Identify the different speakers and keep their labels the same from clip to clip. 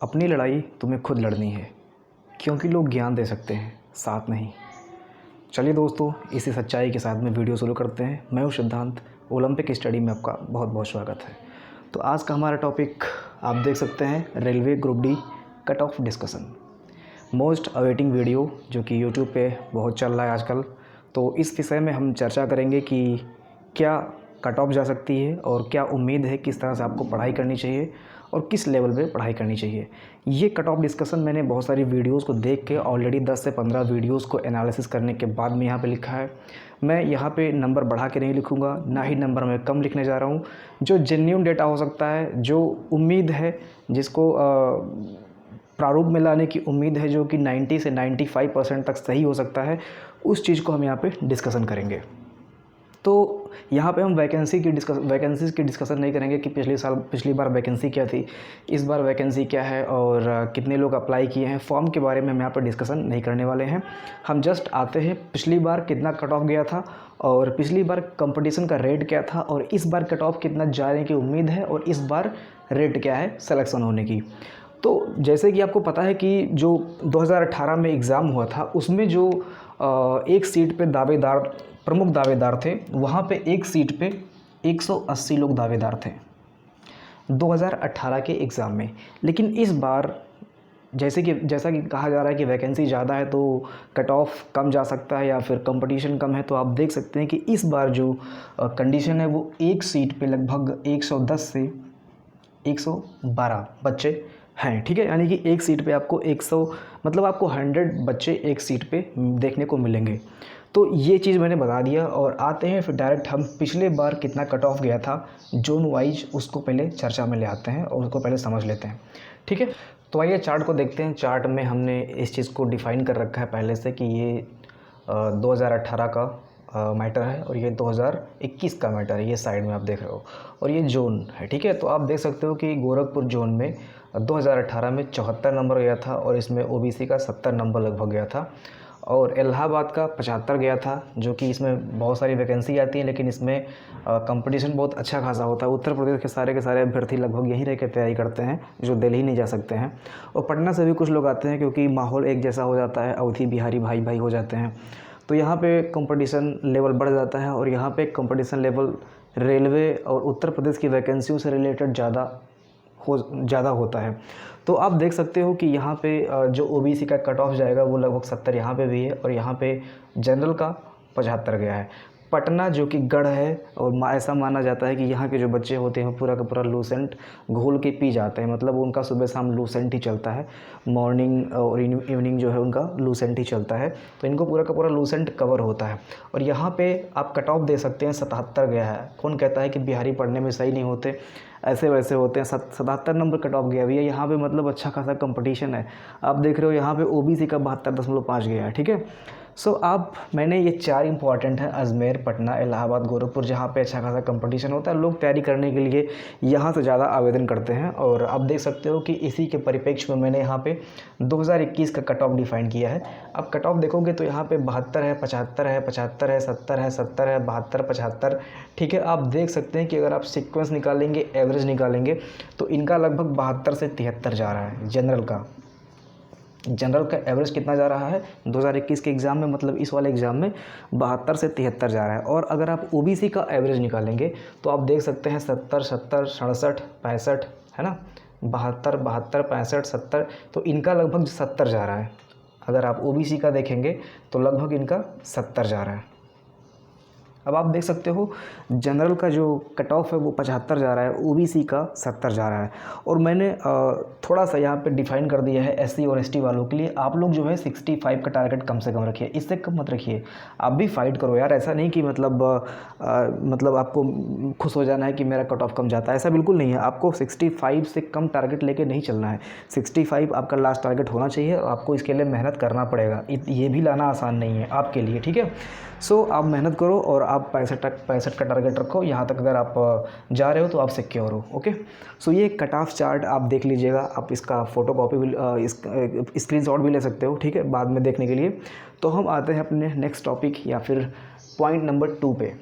Speaker 1: अपनी लड़ाई तुम्हें खुद लड़नी है, क्योंकि लोग ज्ञान दे सकते हैं, साथ नहीं। चलिए दोस्तों, इसी सच्चाई के साथ में वीडियो शुरू करते हैं। मैं हूँ सिद्धांत, ओलंपिक स्टडी में आपका बहुत बहुत स्वागत है। तो आज का हमारा टॉपिक आप देख सकते हैं, railway group D cut off discussion, most awaiting video जो कि यूट्यूब पे बहुत चल रहा है आजकल। तो इस विषय में हम चर्चा करेंगे कि क्या कट ऑफ जा सकती है और क्या उम्मीद है, किस तरह से आपको पढ़ाई करनी चाहिए और किस लेवल पे पढ़ाई करनी चाहिए। ये कट ऑफ डिस्कशन मैंने बहुत सारी वीडियोस को देख के ऑलरेडी 10 से 15 वीडियोस को एनालिसिस करने के बाद में यहाँ पे लिखा है। मैं यहाँ पे नंबर बढ़ा के नहीं लिखूँगा, ना ही नंबर मैं कम लिखने जा रहा हूँ। जो जेन्युइन डेटा हो सकता है, जो उम्मीद है, जिसको प्रारूप में लाने की उम्मीद है, जो कि 90 से 95% तक सही हो सकता है, उस चीज़ को हम यहाँ पे डिस्कशन करेंगे। तो यहाँ पे हम वैकेंसीज़ की डिस्कशन नहीं करेंगे कि पिछली बार वैकेंसी क्या थी, इस बार वैकेंसी क्या है और कितने लोग अप्लाई किए हैं। फॉर्म के बारे में हम यहाँ पर डिस्कशन नहीं करने वाले हैं। हम जस्ट आते हैं पिछली बार कितना कट ऑफ गया था और पिछली बार कंपटीशन का रेट क्या था और इस बार कट ऑफ कितना जाने की उम्मीद है और इस बार रेट क्या है सिलेक्शन होने की। तो जैसे कि आपको पता है कि जो 2018 में एग्ज़ाम हुआ था, उसमें जो एक सीट पे प्रमुख दावेदार थे, वहाँ पे एक सीट पे 180 लोग दावेदार थे 2018 के एग्ज़ाम में। लेकिन इस बार जैसा कि कहा जा रहा है कि वैकेंसी ज़्यादा है तो कट ऑफ कम जा सकता है या फिर कंपटीशन कम है, तो आप देख सकते हैं कि इस बार जो कंडीशन है वो एक सीट पे लगभग 110 से 112 बच्चे हैं। ठीक है, यानी कि एक सीट पे आपको 100 मतलब आपको 100 बच्चे एक सीट पे देखने को मिलेंगे। तो ये चीज़ मैंने बता दिया और आते हैं फिर डायरेक्ट हम पिछले बार कितना कट ऑफ गया था जोन वाइज, उसको पहले चर्चा में ले आते हैं और उसको पहले समझ लेते हैं। ठीक है, तो आइए चार्ट को देखते हैं। चार्ट में हमने इस चीज़ को डिफ़ाइन कर रखा है पहले से कि ये 2018 का मैटर है और ये 2021 का मैटर है। ये साइड में आप देख रहे हो और ये जोन है। ठीक है, तो आप देख सकते हो कि गोरखपुर जोन में 2018 में 74 नंबर गया था और इसमें ओबीसी का 70 नंबर लगभग गया था और इलाहाबाद का 75 गया था, जो कि इसमें बहुत सारी वैकेंसी आती है लेकिन इसमें कंपटीशन बहुत अच्छा खासा होता है। उत्तर प्रदेश के सारे अभ्यर्थी लगभग यहीं रह के तैयारी करते हैं, जो दिल्ली नहीं जा सकते हैं। और पटना से भी कुछ लोग आते हैं क्योंकि माहौल एक जैसा हो जाता है, अवधी बिहारी भाई भाई हो जाते हैं, तो यहाँ पे कंपटीशन लेवल बढ़ जाता है और यहाँ पे कंपटीशन लेवल रेलवे और उत्तर प्रदेश की वैकेंसियों से रिलेटेड ज़्यादा होता है। तो आप देख सकते हो कि यहाँ पे जो ओबीसी का कट ऑफ जाएगा वो लगभग 70 यहाँ पे भी है और यहाँ पे जनरल का 75 गया है। पटना जो कि गढ़ है और ऐसा माना जाता है कि यहाँ के जो बच्चे होते हैं पूरा का पूरा लूसेंट घोल के पी जाते हैं, मतलब उनका सुबह शाम लूसेंट ही चलता है, मॉर्निंग और इवनिंग जो है उनका लूसेंट ही चलता है, तो इनको पूरा का पूरा लूसेंट कवर होता है। और यहाँ पे आप कट ऑफ दे सकते हैं 77 गया है। कौन कहता है कि बिहारी पढ़ने में सही नहीं होते, ऐसे वैसे होते हैं। 77 नंबर कट ऑफ गया भैया, यहाँ पे मतलब अच्छा खासा कंपटीशन है। आप देख रहे हो यहाँ पे ओबीसी का 72.5 गया है। ठीक है, सो आप मैंने ये 4 इंपॉर्टेंट हैं, अजमेर, पटना, इलाहाबाद, गोरखपुर, जहाँ पे अच्छा खासा कंपटीशन होता है। लोग तैयारी करने के लिए यहाँ से ज़्यादा आवेदन करते हैं और आप देख सकते हो कि इसी के परिप्रेक्ष्य में मैंने यहाँ पे 2021 का कट ऑफ डिफाइन किया है। अब कट ऑफ देखोगे तो यहाँ पे 72 है, 75 है, 75 है, 70 है, 70 है, 72, 75। ठीक है, आप देख सकते हैं कि अगर आप सीक्वेंस निकालेंगे, एवरेज निकालेंगे, तो इनका लगभग 72 से 73 जा रहा है। जनरल का एवरेज कितना जा रहा है 2021 के एग्ज़ाम में, मतलब इस वाले एग्ज़ाम में 72 से 73 जा रहा है। और अगर आप ओबीसी का एवरेज निकालेंगे तो आप देख सकते हैं 70, 70, 67, 65 है ना, 72, 72, 65, 70, तो इनका लगभग 70 जा रहा है। अगर आप ओबीसी का देखेंगे तो लगभग इनका 70 जा रहा है। अब आप देख सकते हो जनरल का जो कट ऑफ है वो 75 जा रहा है, ओबीसी का 70 जा रहा है। और मैंने थोड़ा सा यहाँ पे डिफ़ाइन कर दिया है एससी और एसटी वालों के लिए। आप लोग जो है 65 का टारगेट कम से कम रखिए, इससे कम मत रखिए। आप भी फाइट करो यार, ऐसा नहीं कि मतलब आपको खुश हो जाना है कि मेरा कट ऑफ कम जाता है, ऐसा बिल्कुल नहीं है। आपको 65 से कम टारगेट लेके नहीं चलना है। 65 आपका लास्ट टारगेट होना चाहिए और आपको इसके लिए मेहनत करना पड़ेगा। ये भी लाना आसान नहीं है आपके लिए। ठीक है, सो आप मेहनत करो और आप 65 का टारगेट रखो। यहाँ तक अगर आप जा रहे हो तो आप सिक्योर हो। ओके, सो ये कट ऑफ चार्ट आप देख लीजिएगा। आप इसका फ़ोटो कॉपी भी स्क्रीनशॉट भी ले सकते हो, ठीक है, बाद में देखने के लिए। तो हम आते हैं अपने नेक्स्ट टॉपिक या फिर पॉइंट नंबर 2 पे।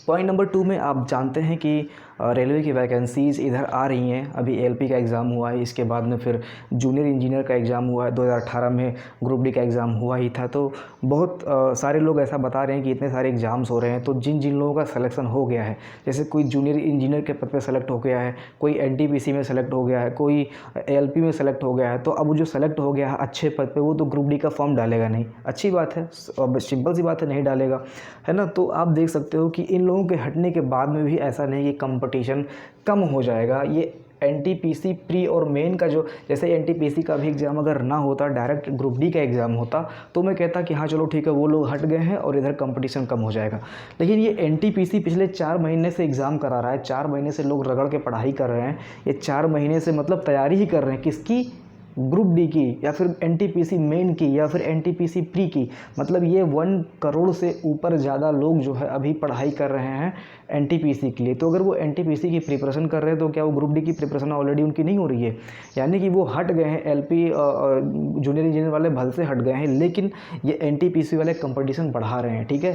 Speaker 1: पॉइंट नंबर 2 में आप जानते हैं कि रेलवे की वैकेंसीज़ इधर आ रही हैं। अभी एलपी का एग्ज़ाम हुआ है, इसके बाद में फिर जूनियर इंजीनियर का एग्ज़ाम हुआ है, 2018 में ग्रुप डी का एग्ज़ाम हुआ ही था। तो बहुत सारे लोग ऐसा बता रहे हैं कि इतने सारे एग्ज़ाम्स हो रहे हैं, तो जिन जिन लोगों का सिलेक्शन हो गया है, जैसे कोई जूनियर इंजीनियर के पद पे सेलेक्ट हो गया है, कोई एनटीपीसी में सेलेक्ट हो गया है, कोई एलपी में सेलेक्ट हो गया है, तो अब वो जो सेलेक्ट हो गया है अच्छे पद पे, वो तो ग्रुप डी का फॉर्म डालेगा नहीं। अच्छी बात है, अब सिंपल सी बात है, नहीं डालेगा, है ना। तो आप देख सकते हो कि इन लोगों के हटने के बाद में भी ऐसा नहीं कि कंपटीशन कम हो जाएगा। ये एनटीपीसी प्री और मेन का जो, जैसे एनटीपीसी का भी एग्ज़ाम अगर ना होता, डायरेक्ट ग्रुप डी का एग्ज़ाम होता, तो मैं कहता कि हाँ चलो ठीक है, वो लोग हट गए हैं और इधर कंपटीशन कम हो जाएगा। लेकिन ये एनटीपीसी पिछले 4 महीने से एग्ज़ाम करा रहा है, 4 महीने से लोग रगड़ के पढ़ाई कर रहे हैं। ये 4 महीने से मतलब तैयारी ही कर रहे हैं, किसकी? ग्रुप डी की, या फिर एनटीपीसी मेन की, या फिर एनटीपीसी प्री की। मतलब ये 1 करोड़ से ऊपर ज़्यादा लोग जो है अभी पढ़ाई कर रहे हैं एनटीपीसी के लिए। तो अगर वो एनटीपीसी की प्रिपरेशन कर रहे हैं, तो क्या वो ग्रुप डी की प्रिपरेशन ऑलरेडी उनकी नहीं हो रही है? यानी कि वो हट गए हैं, एलपी जूनियर इंजीनियर वाले भल से हट गए हैं, लेकिन ये एनटीपीसी वाले कंपटीशन बढ़ा रहे हैं। ठीक है,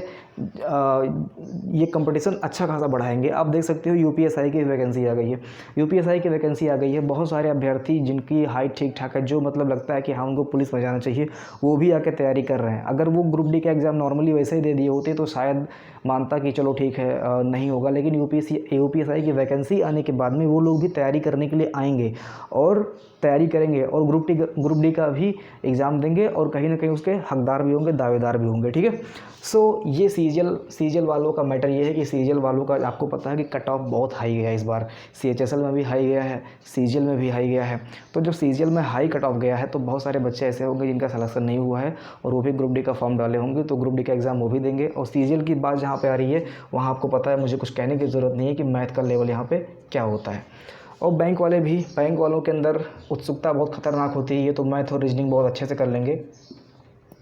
Speaker 1: ये कंपटीशन अच्छा खासा बढ़ाएंगे। आप देख सकते हो यूपीएसआई की वैकेंसी आ गई है, यूपीएसआई की वैकेंसी आ गई है। बहुत सारे अभ्यर्थी जिनकी हाइट ठीक ठाक है, जो मतलब लगता है कि हाँ उनको पुलिस में जाना चाहिए, वो भी आके तैयारी कर रहे हैं। अगर वो ग्रुप डी का एग्ज़ाम नॉर्मली वैसे ही दे दिए होते तो शायद मानता कि चलो ठीक है नहीं होगा, लेकिन यूपीएसआई की वैकेंसी आने के बाद में वो लोग भी तैयारी करने के लिए आएंगे और तैयारी करेंगे और ग्रुप डी का भी एग्ज़ाम देंगे और कहीं ना कहीं उसके हकदार भी होंगे, दावेदार भी होंगे। ठीक है, सो ये सीजीएल वालों का मैटर ये है कि सीजीएल वालों का आपको पता है कि कट ऑफ बहुत हाई गया है इस बार। सीएचएसएल में भी हाई गया है, सीजीएल में भी हाई गया है। तो जब सीजीएल में हाई कट ऑफ गया है तो बहुत सारे बच्चे ऐसे होंगे जिनका सिलेक्शन नहीं हुआ है और वो भी ग्रुप डी का फॉर्म डाले होंगे, तो ग्रुप डी का एग्ज़ाम वो भी देंगे। और सीजीएल की बात जहाँ पे आ रही है, वहाँ आपको पता है, मुझे कुछ कहने की ज़रूरत नहीं है कि मैथ का लेवल यहाँ पे क्या होता है। और बैंक वाले भी, बैंक वालों के अंदर उत्सुकता बहुत ख़तरनाक होती है। ये तो मैथ और रीजनिंग बहुत अच्छे से कर लेंगे,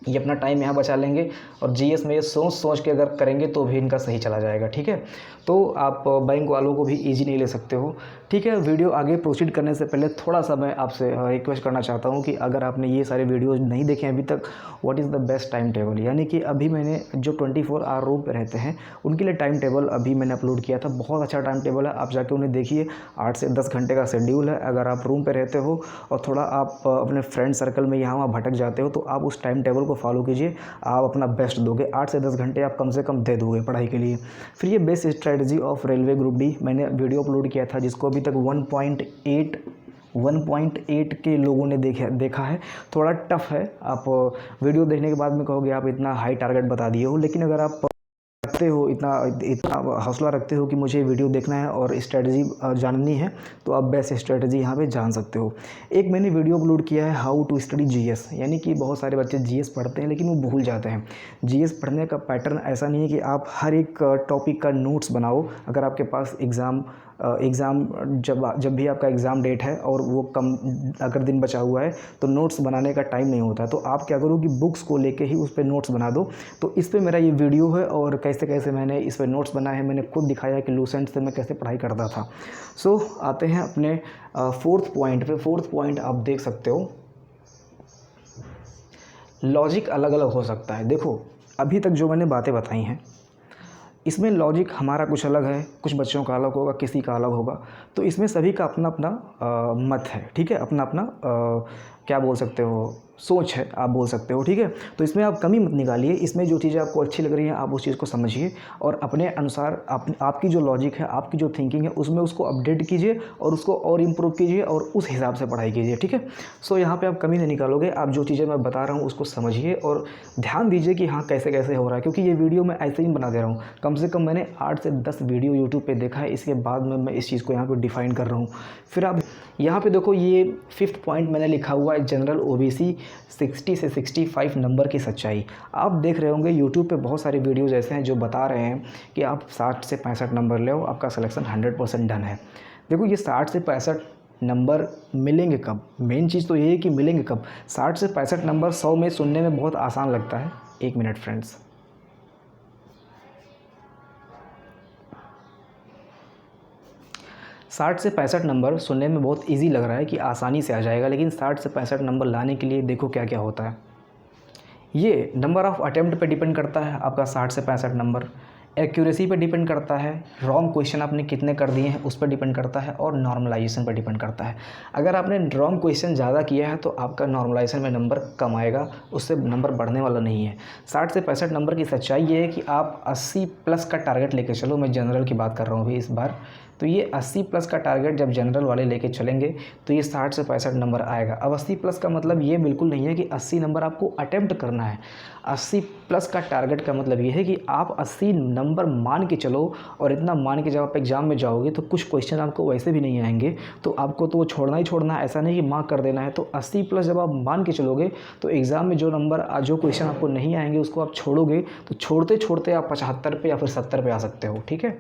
Speaker 1: ये अपना टाइम यहाँ बचा लेंगे, और जीएस में ये सोच के अगर करेंगे तो भी इनका सही चला जाएगा। ठीक है, तो आप बैंक वालों को भी इजी नहीं ले सकते हो। ठीक है, वीडियो आगे प्रोसीड करने से पहले थोड़ा सा मैं आपसे रिक्वेस्ट करना चाहता हूँ कि अगर आपने ये सारे वीडियोज़ नहीं देखे अभी तक, what is the best time table, यानी कि अभी मैंने जो 24 आवर रूम पे रहते हैं उनके लिए टाइम टेबल अभी मैंने अपलोड किया था। बहुत अच्छा टाइम टेबल है, आप जाके उन्हें देखिए। 8 से 10 घंटे का शेड्यूल है। अगर आप रूम पे रहते हो और थोड़ा आप अपने फ्रेंड सर्कल में यहाँ वहाँ भटक जाते हो, तो आप उस टाइम टेबल को फॉलो कीजिए, आप अपना बेस्ट दोगे। 8 से 10 घंटे आप कम से कम दे दोगे पढ़ाई के लिए। फिर ये best strategy of railway group D मैंने वीडियो अपलोड किया था, जिसको अभी तक 1.8 के लोगों ने देखा है। थोड़ा टफ है, आप वीडियो देखने के बाद में कहोगे आप इतना हाई टारगेट बता दिए हो, लेकिन अगर आप रखते हो, इतना हौसला रखते हो कि मुझे वीडियो देखना है और स्ट्रेटजी जाननी है, तो आप बेस्ट स्ट्रेटजी यहाँ पे जान सकते हो। एक मैंने वीडियो अपलोड किया है, हाउ टू स्टडी जीएस, यानी कि बहुत सारे बच्चे जीएस पढ़ते हैं लेकिन वो भूल जाते हैं। जीएस पढ़ने का पैटर्न ऐसा नहीं है कि आप हर एक टॉपिक का नोट्स बनाओ। अगर आपके पास एग्ज़ाम जब भी आपका एग्ज़ाम डेट है और वो कम अगर दिन बचा हुआ है, तो नोट्स बनाने का टाइम नहीं होता। तो आप क्या करो कि बुक्स को लेके ही उस पर नोट्स बना दो। तो इस पे मेरा ये वीडियो है, और कैसे कैसे मैंने इस पर नोट्स बनाए हैं, मैंने खुद दिखाया कि लूसेंट से मैं कैसे पढ़ाई करता था। सो आते हैं अपने 4th पॉइंट पे। 4th पॉइंट आप देख सकते हो, लॉजिक अलग अलग हो सकता है। देखो, अभी तक जो मैंने बातें बताई हैं, इसमें लॉजिक हमारा कुछ अलग है, कुछ बच्चों का अलग होगा, किसी का अलग होगा। तो इसमें सभी का अपना अपना मत है। ठीक है, अपना अपना क्या बोल सकते हो, सोच है, आप बोल सकते हो। ठीक है, तो इसमें आप कमी मत निकालिए। इसमें जो चीज़ें आपको अच्छी लग रही हैं आप उस चीज़ को समझिए और अपने अनुसार आपकी जो लॉजिक है, आपकी जो थिंकिंग है, उसमें उसको अपडेट कीजिए और उसको और इम्प्रूव कीजिए और उस हिसाब से पढ़ाई कीजिए। ठीक है, सो यहाँ पे आप कमी नहीं निकालोगे। आप जो चीज़ें मैं बता रहा हूँ उसको समझिए और ध्यान दीजिए कि हाँ कैसे कैसे हो रहा है, क्योंकि ये वीडियो मैं ऐसे ही बना दे रहा हूँ। कम से कम मैंने 8 से 10 वीडियो यूट्यूब पर देखा है, इसके बाद में मैं इस चीज़ को यहाँ पर डिफ़ाइन कर रहा हूँ। फिर आप यहाँ पे देखो, ये 5th पॉइंट मैंने लिखा हुआ है, जनरल ओबीसी 60 से 65 नंबर की सच्चाई। आप देख रहे होंगे यूट्यूब पे बहुत सारे वीडियोज़ ऐसे हैं जो बता रहे हैं कि आप 60 से 65 नंबर ले आओ, आपका सिलेक्शन 100% डन है। देखो, ये 60 से 65 नंबर मिलेंगे कब? मेन चीज़ तो ये है कि मिलेंगे कब। 60 से 65 नंबर 100 में सुनने में बहुत आसान लगता है। 1 मिनट फ्रेंड्स, 60 से 65 नंबर सुनने में बहुत इजी लग रहा है कि आसानी से आ जाएगा, लेकिन 60 से 65 नंबर लाने के लिए देखो क्या क्या होता है। ये नंबर ऑफ़ अटैम्प्ट पे डिपेंड करता है आपका 60 से 65 नंबर। एक्यूरेसी पे डिपेंड करता है, रॉन्ग क्वेश्चन आपने कितने कर दिए हैं उस पर डिपेंड करता है, और नॉर्मलाइजेशन पर डिपेंड करता है। अगर आपने रॉन्ग क्वेश्चन ज़्यादा किया है तो आपका नॉर्मलाइजेशन में नंबर कम आएगा, उससे नंबर बढ़ने वाला नहीं है। 60 से 65 नंबर की सच्चाई ये है कि आप 80 प्लस का टारगेट लेके चलो। मैं जनरल की बात कर रहा हूँ अभी इस बार। तो ये 80 प्लस का टारगेट जब जनरल वाले लेके चलेंगे तो ये 60 से 65 नंबर आएगा। अब 80 प्लस का मतलब ये बिल्कुल नहीं है कि 80 नंबर आपको अटेम्प्ट करना है। 80 प्लस का टारगेट का मतलब ये है कि आप 80 नंबर मान के चलो, और इतना मान के जब आप एग्ज़ाम में जाओगे तो कुछ क्वेश्चन आपको वैसे भी नहीं आएंगे, तो आपको तो वो छोड़ना ही छोड़ना है, ऐसा नहीं कि मार्क कर देना है। तो 80 प्लस जब आप मान के चलोगे तो एग्ज़ाम में जो क्वेश्चन आपको नहीं आएंगे उसको आप छोड़ोगे, तो छोड़ते छोड़ते आप 75 पे या फिर 70 पे आ सकते हो। ठीक है,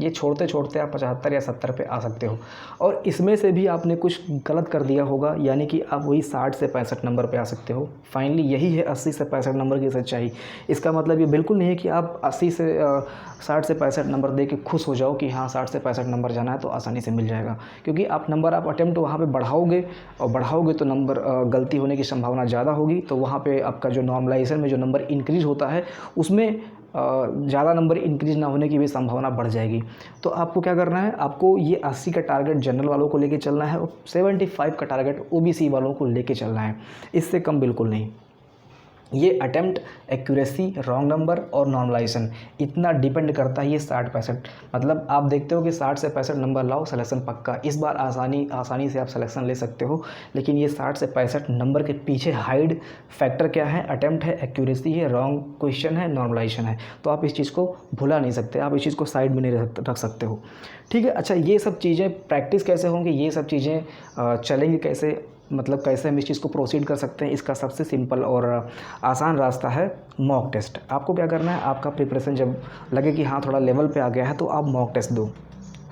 Speaker 1: ये छोड़ते छोड़ते आप 75 या 70 पे आ सकते हो। और इसमें से भी आपने कुछ गलत कर दिया होगा, यानी कि आप वही 60 से 65 नंबर पे आ सकते हो। फाइनली यही है 80 से 65 नंबर की सच्चाई। इसका मतलब ये बिल्कुल नहीं है कि आप 60 से 65 नंबर दे के खुश हो जाओ कि हाँ 60 से 65 नंबर जाना है तो आसानी से मिल जाएगा, क्योंकि आप अटेम्प्ट वहाँ पर बढ़ाओगे, और बढ़ाओगे तो नंबर गलती होने की संभावना ज़्यादा होगी। तो वहाँ पर आपका जो नॉर्मलाइजेशन में जो नंबर इंक्रीज़ होता है उसमें ज़्यादा नंबर इंक्रीज़ ना होने की भी संभावना बढ़ जाएगी। तो आपको क्या करना है, आपको ये 80 का टारगेट जनरल वालों को लेके चलना है, और 75 का टारगेट ओबीसी वालों को लेके चलना है, इससे कम बिल्कुल नहीं। ये अटेम्प्ट, एक्यूरेसी, रॉन्ग नंबर और नॉर्मलाइजेशन इतना डिपेंड करता है ये 60-65। मतलब आप देखते हो कि 60 से 65 नंबर लाओ, सिलेक्शन पक्का। इस बार आसानी से आप सिलेक्शन ले सकते हो, लेकिन ये 60 से 65 नंबर के पीछे हाइड फैक्टर क्या है? अटेम्प्ट है, एक्यूरेसी है, रॉन्ग क्वेश्चन है, नॉर्मलाइजेशन है। तो आप इस चीज़ को भुला नहीं सकते, आप इस चीज़ को साइड में नहीं रख सकते हो। ठीक है, अच्छा ये सब चीज़ें प्रैक्टिस कैसे होंगी, ये सब चीज़ें चलेंगी कैसे, मतलब कैसे हम इस चीज़ को प्रोसीड कर सकते हैं? इसका सबसे सिंपल और आसान रास्ता है मॉक टेस्ट। आपको क्या करना है, आपका प्रिपरेशन जब लगे कि हाँ थोड़ा लेवल पे आ गया है तो आप मॉक टेस्ट दो।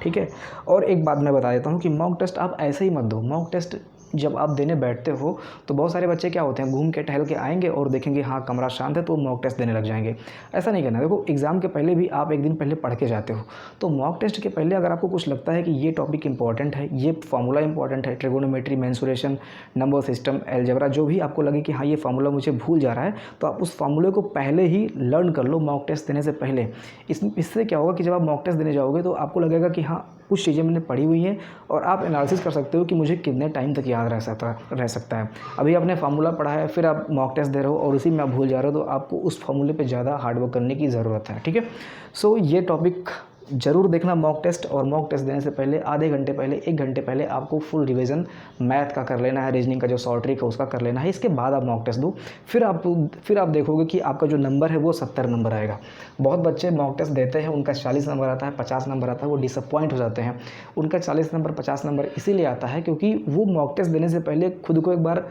Speaker 1: ठीक है, और एक बात मैं बता देता हूँ कि मॉक टेस्ट आप ऐसे ही मत दो। मॉक टेस्ट जब आप देने बैठते हो तो बहुत सारे बच्चे क्या होते हैं, घूम के टहल के आएंगे और देखेंगे हाँ कमरा शांत है तो मॉक टेस्ट देने लग जाएंगे। ऐसा नहीं करना। देखो एग्ज़ाम के पहले भी आप एक दिन पहले पढ़ के जाते हो, तो मॉक टेस्ट के पहले अगर आपको कुछ लगता है कि ये टॉपिक इंपॉर्टेंट है, ये फार्मूला इंपॉर्टेंट है, trigonometry, mensuration, number system, algebra, जो भी आपको लगे कि हाँ ये फार्मूला मुझे भूल जा रहा है, तो आप उस फार्मूले को पहले ही लर्न कर लो मॉक टेस्ट देने से पहले। इससे क्या होगा कि जब आप मॉक टेस्ट देने जाओगे तो आपको लगेगा कि हाँ कुछ चीज़ें मैंने पढ़ी हुई हैं, और आप एनालिसिस कर सकते हो कि मुझे कितने टाइम तक याद रह सकता है। अभी आपने फार्मूला पढ़ा है, फिर आप मॉक टेस्ट दे रहे हो और उसी में आप भूल जा रहे हो, तो आपको उस फार्मूले पे ज़्यादा हार्डवर्क करने की ज़रूरत है। ठीक है, सो ये टॉपिक ज़रूर देखना मॉक टेस्ट, और मॉक टेस्ट देने से पहले आधे घंटे पहले, 1 घंटे पहले आपको फुल रिवीजन मैथ का कर लेना है, रीजनिंग का जो शॉर्ट ट्रिक है उसका कर लेना है। इसके बाद आप मॉक टेस्ट दो, फिर आप देखोगे कि आपका जो नंबर है वो 70 नंबर आएगा। बहुत बच्चे मॉक टेस्ट देते हैं, उनका 40 नंबर आता है, 50 नंबर आता है, वो डिसअपॉइंट हो जाते हैं। उनका 40 नंबर 50 नंबर इसीलिए आता है क्योंकि वो मॉक टेस्ट देने से पहले खुद को एक बार,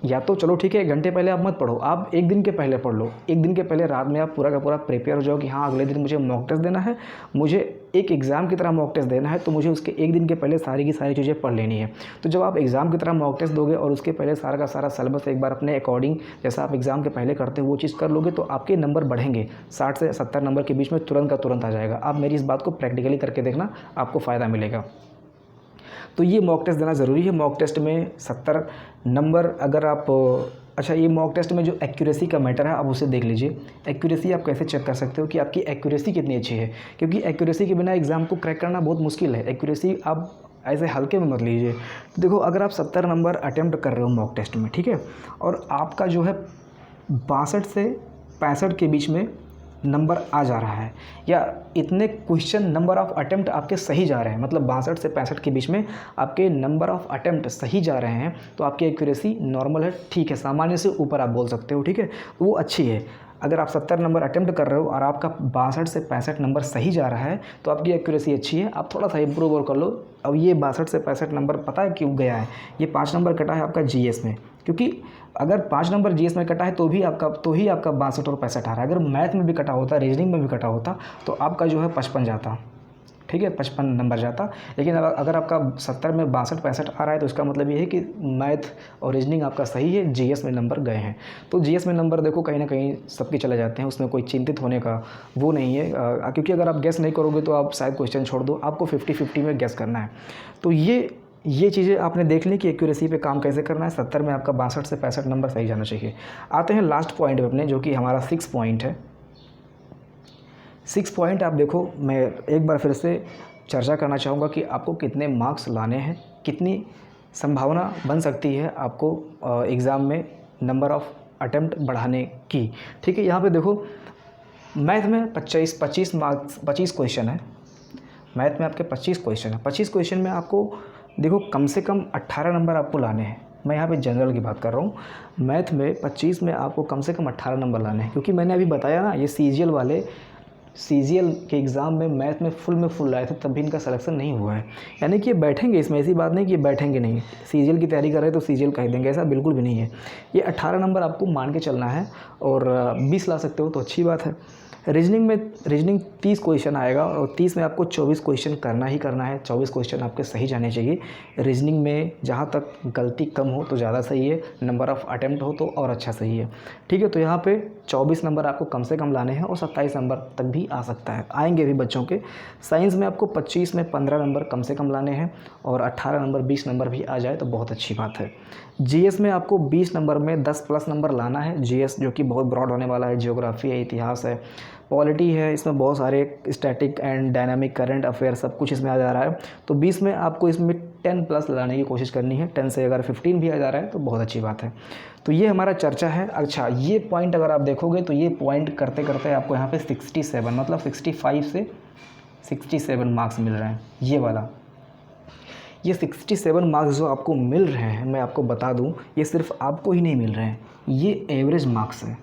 Speaker 1: या तो चलो ठीक है 1 घंटे पहले आप मत पढ़ो, आप 1 दिन के पहले पढ़ लो। 1 दिन के पहले रात में आप पूरा का पूरा प्रिपेयर हो जाओ कि हाँ अगले दिन मुझे मॉक टेस्ट देना है, मुझे एक एग्ज़ाम की तरह मॉक टेस्ट देना है, तो मुझे उसके 1 दिन के पहले सारी की सारी चीज़ें पढ़ लेनी है। तो जब आप एग्ज़ाम की तरह मॉक टेस्ट दोगे और उसके पहले सारा का सारा सिलेबस एक बार अपने अकॉर्डिंग, जैसा आप एग्ज़ाम के पहले करते हो वो चीज़ कर लोगे, तो आपके नंबर बढ़ेंगे। 60 से 70 नंबर के बीच में तुरंत का तुरंत आ जाएगा। आप मेरी इस बात को प्रैक्टिकली करके देखना, आपको फ़ायदा मिलेगा। तो ये मॉक टेस्ट देना ज़रूरी है। मॉक टेस्ट में 70 नंबर अगर आप, अच्छा ये मॉक टेस्ट में जो एक्यूरेसी का मैटर है आप उसे देख लीजिए। एक्यूरेसी आप कैसे चेक कर सकते हो कि आपकी एक्यूरेसी कितनी अच्छी है, क्योंकि एक्यूरेसी के बिना एग्ज़ाम को क्रैक करना बहुत मुश्किल है। एक्यूरेसी आप ऐसे हल्के में मत लीजिए। देखो अगर आप 70 नंबर अटेम्प्ट कर रहे हो मॉक टेस्ट में, ठीक है, और आपका जो है 62 से 65 के बीच में नंबर आ जा रहा है, या इतने क्वेश्चन नंबर ऑफ़ अटेम्प्ट आपके सही जा रहे हैं, मतलब 62 से 65 के बीच में आपके नंबर ऑफ़ अटेम्प्ट सही जा रहे हैं, तो आपकी एक्यूरेसी नॉर्मल है, ठीक है, सामान्य से ऊपर आप बोल सकते हो। ठीक है, वो अच्छी है। अगर आप 70 नंबर अटेम्प्ट कर रहे हो और आपका 62 से 65 नंबर सही जा रहा है, तो आपकी एक्यूरेसी अच्छी है। आप थोड़ा सा इम्प्रूव और कर लो। अब ये 62 से 65 नंबर पता है क्यों गया है? ये 5 नंबर कटा है आपका जीएस में, क्योंकि अगर 5 नंबर जीएस में कटा है तो ही आपका 62 और 65 आ रहा है। अगर मैथ में भी कटा होता, रीजनिंग में भी कटा होता, तो आपका जो है 55 जाता। ठीक है, 55 नंबर जाता। लेकिन अगर आपका 70 में 62-65 आ रहा है, तो इसका मतलब ये है कि मैथ और रीजनिंग आपका सही है, जीएस में नंबर गए हैं। तो जीएस में नंबर देखो कहीं ना कहीं सबके चले जाते हैं, उसमें कोई चिंतित होने का वो नहीं है, क्योंकि अगर आप गेस नहीं करोगे तो आप शायद क्वेश्चन छोड़ दो, आपको 50-50 में गेस करना है। तो ये चीज़ें आपने देख ली कि एक्यूरेसी पे काम कैसे करना है। 70 में आपका 62 से 65 नंबर सही जाना चाहिए। आते हैं लास्ट पॉइंट पे अपने, जो कि हमारा 6 पॉइंट है। 6 पॉइंट आप देखो, मैं एक बार फिर से चर्चा करना चाहूँगा कि आपको कितने मार्क्स लाने हैं, कितनी संभावना बन सकती है आपको एग्ज़ाम में नंबर ऑफ़ अटेम्प्ट बढ़ाने की। ठीक है, यहाँ पे देखो मैथ में 25 मार्क्स 25 क्वेश्चन है। मैथ में आपके 25 क्वेश्चन है। 25 क्वेश्चन में आपको देखो कम से कम 18 नंबर आपको लाने हैं। मैं यहाँ पे जनरल की बात कर रहा हूँ। मैथ में 25 में आपको कम से कम 18 नंबर लाने हैं, क्योंकि मैंने अभी बताया ना, ये सीजीएल के एग्ज़ाम में मैथ में फुल लाए थे, तब भी इनका सिलेक्शन नहीं हुआ है। यानी कि ये बैठेंगे इसमें, ऐसी बात नहीं कि ये बैठेंगे नहीं। सीजीएल की तैयारी कर रहे हैं तो सीजीएल कह देंगे, ऐसा बिल्कुल भी नहीं है। ये 18 नंबर आपको मान के चलना है और 20 ला सकते हो तो अच्छी बात है। रीजनिंग 30 क्वेश्चन आएगा और 30 में आपको 24 क्वेश्चन करना ही करना है। 24 क्वेश्चन आपके सही जाने चाहिए। रीजनिंग में जहाँ तक गलती कम हो तो ज़्यादा सही है, नंबर ऑफ़ अटेम्प्ट हो तो और अच्छा सही है। ठीक है, तो यहाँ पे 24 नंबर आपको कम से कम लाने हैं और 27 नंबर तक भी आ सकता है, आएंगे भी बच्चों के। साइंस में आपको 25 में 15 नंबर कम से कम लाने हैं और 18 नंबर 20 नंबर भी आ जाए तो बहुत अच्छी बात है। जीएस में आपको 20 नंबर में 10 प्लस नंबर लाना है। जीएस जो कि बहुत ब्रॉड होने वाला है, ज्योग्राफी है, इतिहास है, पॉलिटी है, इसमें बहुत सारे static and dynamic current affair सब कुछ इसमें आ जा रहा है। तो 20 में आपको इसमें 10 प्लस लाने की कोशिश करनी है। 10 से अगर 15 भी आ जा रहा है तो बहुत अच्छी बात है। तो ये हमारा चर्चा है। अच्छा, ये पॉइंट अगर आप देखोगे तो ये पॉइंट करते करते आपको यहाँ पे 67 मतलब 65 से 67 मार्क्स मिल रहे हैं। ये 67 मार्क्स जो आपको मिल रहे हैं, मैं आपको बता दूं, ये सिर्फ आपको ही नहीं मिल रहे हैं, ये एवरेज मार्क्स हैं।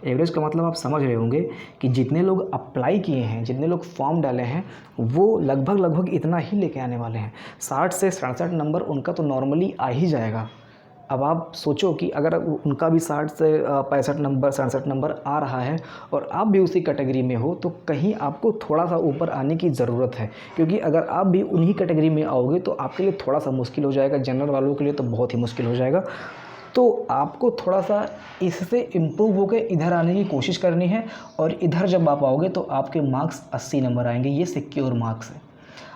Speaker 1: एवरेज का मतलब आप समझ रहे होंगे कि जितने लोग अप्लाई किए हैं, जितने लोग फॉर्म डाले हैं, वो लगभग इतना ही लेके आने वाले हैं। 60 से 67 नंबर उनका तो नॉर्मली आ ही जाएगा। अब आप सोचो कि अगर उनका भी 60 से 65 नंबर 67 नंबर आ रहा है और आप भी उसी कैटेगरी में हो, तो कहीं आपको थोड़ा सा ऊपर आने की ज़रूरत है। क्योंकि अगर आप भी उन्हीं कैटेगरी में आओगे तो आपके लिए थोड़ा सा मुश्किल हो जाएगा, जनरल वालों के लिए तो बहुत ही मुश्किल हो जाएगा। तो आपको थोड़ा सा इससे इम्प्रूव होकर इधर आने की कोशिश करनी है और इधर जब आप आओगे तो आपके मार्क्स 80 नंबर आएंगे। ये सिक्योर मार्क्स है।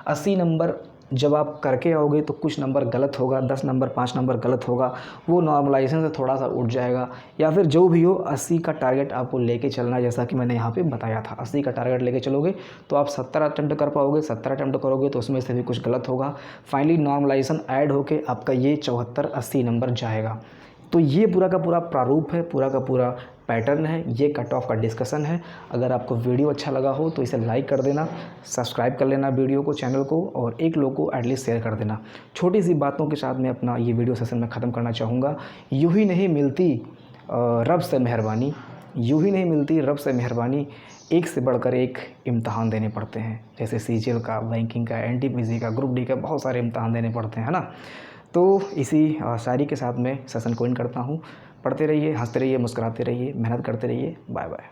Speaker 1: 80 नंबर जब आप करके आओगे तो कुछ नंबर गलत होगा, 10 नंबर 5 नंबर गलत होगा, वो नॉर्मलाइजेशन से थोड़ा सा उठ जाएगा, या फिर जो भी हो 80 का टारगेट आपको लेके चलना है। जैसा कि मैंने यहाँ पे बताया था, 80 का टारगेट लेके चलोगे तो आप 70 अटेम्प्ट कर पाओगे। 70 अटेम्प्ट करोगे तो उसमें से भी कुछ गलत होगा, फाइनली नॉर्मलाइजेशन ऐड होके आपका ये 74-80 नंबर जाएगा। तो ये पूरा का पूरा प्रारूप है, पूरा का पूरा पैटर्न है, ये कट ऑफ का डिस्कशन है। अगर आपको वीडियो अच्छा लगा हो तो इसे लाइक कर देना, सब्सक्राइब कर लेना वीडियो को, चैनल को, और एक लोग को एटलीस्ट शेयर कर देना। छोटी सी बातों के साथ मैं अपना ये वीडियो सेशन में ख़त्म करना चाहूँगा। यूँ ही नहीं मिलती रब से मेहरबानी, यूँ ही नहीं मिलती रब से मेहरबानी, एक से बढ़कर एक इम्तहान देने पड़ते हैं। जैसे सीजीएल का, बैंकिंग का, एनटीपीसी का, ग्रुप डी का, बहुत सारे इम्तहान देने पड़ते हैं, है ना। तो इसी शायरी के साथ मैं सेशन को एंड करता हूँ। पढ़ते रहिए, हंसते रहिए, मुस्कुराते रहिए, मेहनत करते रहिए। Bye bye.